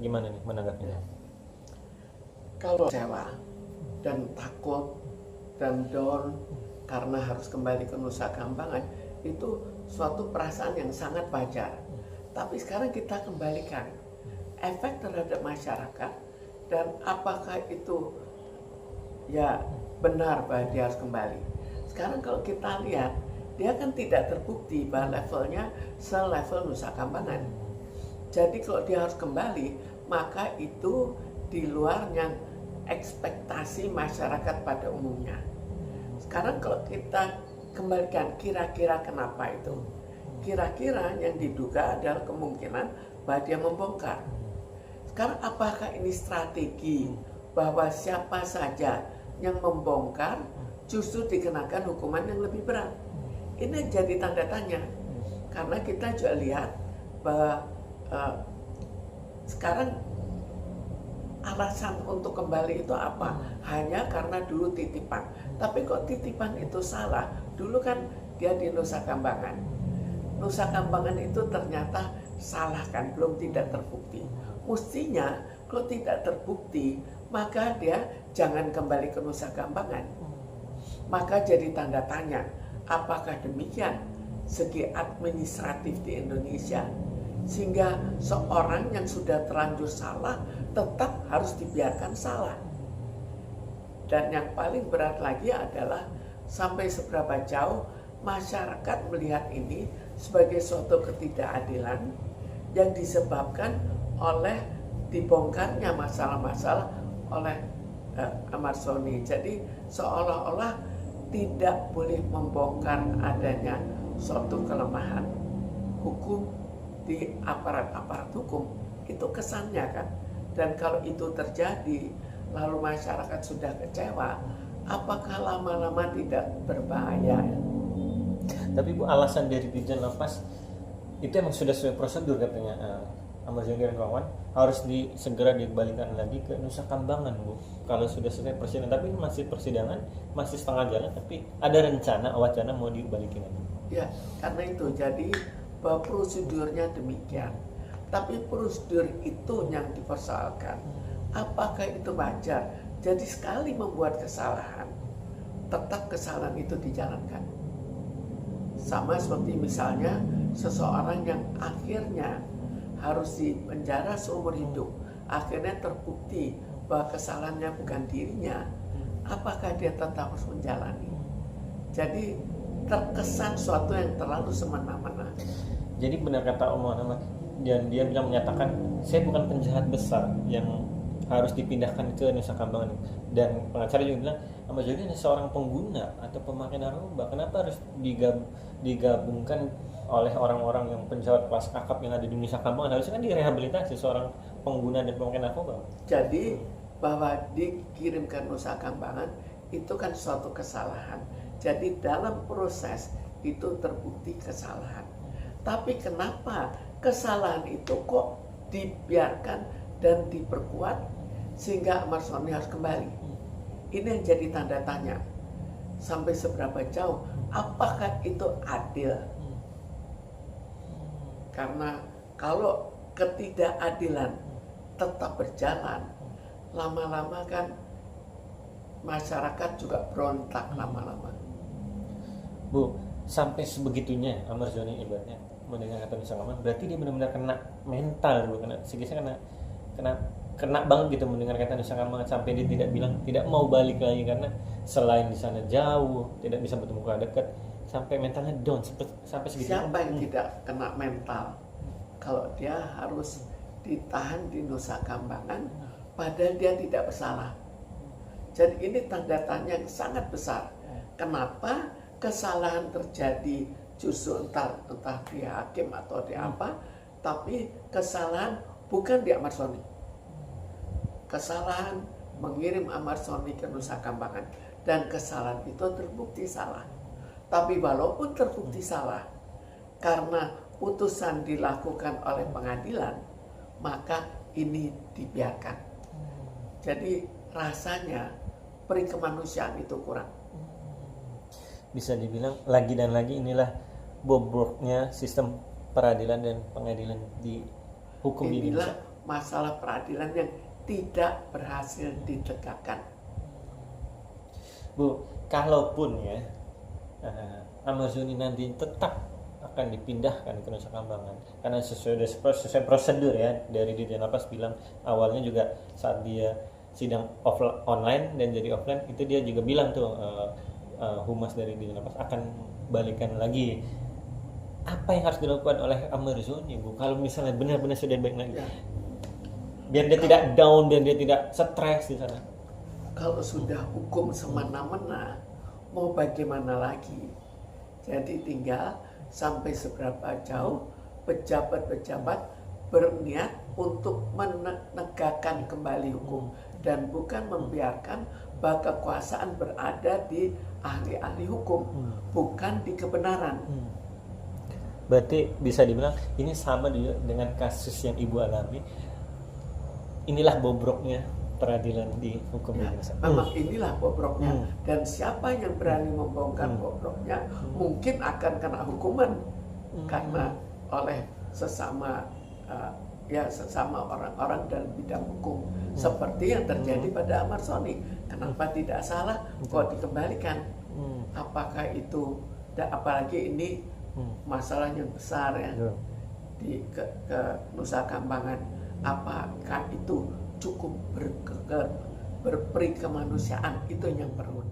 gimana nih menanggapinya? Kalau kecewa dan takut dan down karena harus kembali ke Nusa Kambangan, itu suatu perasaan yang sangat wajar. Tapi sekarang kita kembalikan efek terhadap masyarakat, dan apakah itu ya benar bahwa dia harus kembali. Sekarang kalau kita lihat, dia kan tidak terbukti bahwa levelnya selevel Nusa Kambangan. Jadi kalau dia harus kembali, maka itu di luarnya ekspektasi masyarakat pada umumnya. Sekarang kalau kita kembalikan, kira-kira kenapa itu? Kira-kira yang diduga adalah kemungkinan bahwa dia membongkar. Sekarang apakah ini strategi bahwa siapa saja yang membongkar justru dikenakan hukuman yang lebih berat? Ini jadi tanda tanya. Karena kita juga lihat bahwa sekarang alasan untuk kembali itu apa? Hanya karena dulu titipan. Tapi kok titipan itu salah? Dulu kan dia di Nusa Kambangan. Nusa Kambangan itu ternyata salah kan, belum tidak terbukti. Mestinya kalau tidak terbukti, maka dia jangan kembali ke Nusa Kambangan. Maka jadi tanda tanya, apakah demikian segi administratif di Indonesia? Sehingga seorang yang sudah terlanjur salah tetap harus dibiarkan salah. Dan yang paling berat lagi adalah sampai seberapa jauh masyarakat melihat ini sebagai suatu ketidakadilan yang disebabkan oleh dibongkarnya masalah-masalah oleh Ahmad Soni. Jadi seolah-olah tidak boleh membongkar adanya suatu kelemahan hukum di aparat-aparat hukum, itu kesannya kan. Dan kalau itu terjadi lalu masyarakat sudah kecewa, apakah lama-lama tidak berbahaya? Tapi Bu, alasan dari Dirjen Lapas itu emang sudah sesuai prosedur katanya Ahmad Zoni dan kawan, harus segera dikembalikan lagi ke Nusa Kambangan, Bu. Kalau sudah selesai persidangan, tapi masih persidangan, masih setengah jalan, tapi ada wacana mau dibalikin lagi. Ya, karena itu jadi bahwa prosedurnya demikian. Tapi prosedur itu yang dipersoalkan. Apakah itu wajar? Jadi sekali membuat kesalahan, tetap kesalahan itu dijalankan. Sama seperti misalnya seseorang yang akhirnya harus dipenjara seumur hidup, akhirnya terbukti bahwa kesalahannya bukan dirinya, apakah dia tetap harus menjalani? Jadi terkesan suatu yang terlalu semena-mena. Jadi benar kata Om Muhammad, dan dia bilang menyatakan saya bukan penjahat besar yang harus dipindahkan ke Nusa Kambangan. Dan pengacara juga bilang Ahmad Zoni hanya seorang pengguna atau pemakai narkoba. Kenapa harus digabungkan oleh orang-orang yang penjahat kelas kakap yang ada di Nusa Kambangan? Harusnya kan direhabilitasi seorang pengguna dan pemakai narkoba. Jadi bahwa dikirimkan Nusa Kambangan itu kan suatu kesalahan. Jadi dalam proses itu terbukti kesalahan. Tapi kenapa kesalahan itu kok dibiarkan dan diperkuat sehingga Ahmad Soni harus kembali? Ini yang jadi tanda tanya. Sampai seberapa jauh? Apakah itu adil? Karena kalau ketidakadilan tetap berjalan, lama-lama kan masyarakat juga berontak lama-lama. Bu, sampai sebegitunya Ahmad Zoni ibaratnya mendengar kata Nusa Kambangan, berarti dia benar-benar kena mental, Bu. Kena banget gitu mendengar kata Nusa Kambangan, sampai dia tidak bilang tidak mau balik lagi karena selain di sana jauh, tidak bisa bertemu muka dekat, sampai mentalnya down sampai segitu. Siapa yang tidak kena mental kalau dia harus ditahan di Nusa Kambangan padahal dia tidak bersalah? Jadi ini tanda tanya yang sangat besar. Kenapa kesalahan terjadi justru entah di hakim atau di apa, tapi kesalahan bukan di Ahmad Soni. Kesalahan mengirim Ahmad Soni ke Nusa Kambangan, dan kesalahan itu terbukti salah. Tapi walaupun terbukti salah, karena putusan dilakukan oleh pengadilan, maka ini dibiarkan. Jadi rasanya peri kemanusiaan itu kurang. Bisa dibilang lagi dan lagi inilah bobroknya sistem peradilan dan pengadilan di hukum di Indonesia. masalah peradilan yang tidak berhasil ditegakkan. Bu, kalaupun ya Amazoni nanti tetap akan dipindahkan ke Nusa Kambangan karena sesuai prosedur ya, dari Dirjen Lapas bilang awalnya juga saat dia sidang online dan jadi offline itu dia juga bilang tuh humas dari Dirjen Lapas akan balikan lagi. Apa yang harus dilakukan oleh Amazoni, Bu, kalau misalnya benar-benar sudah baik lagi, biar dia tidak down, biar dia tidak stres di sana? Kalau sudah hukum semena-mena, mau bagaimana lagi? Jadi tinggal sampai seberapa jauh pejabat-pejabat berniat untuk menegakkan kembali hukum dan bukan membiarkan bahwa kekuasaan berada di ahli-ahli hukum, bukan di kebenaran. Berarti bisa dibilang ini sama dengan kasus yang Ibu alami. Inilah bobroknya peradilan di hukum Indonesia. Memang inilah bobroknya, dan siapa yang berani membongkar bobroknya mungkin akan kena hukuman karena oleh sesama sesama orang-orang dalam bidang hukum, seperti yang terjadi pada Amazoni. Kenapa tidak salah kok dikembalikan? Apakah itu, apalagi ini masalah yang besar ya, ke Nusa Kambangan, apakah itu cukup berperi kemanusiaan? Itu yang perlu.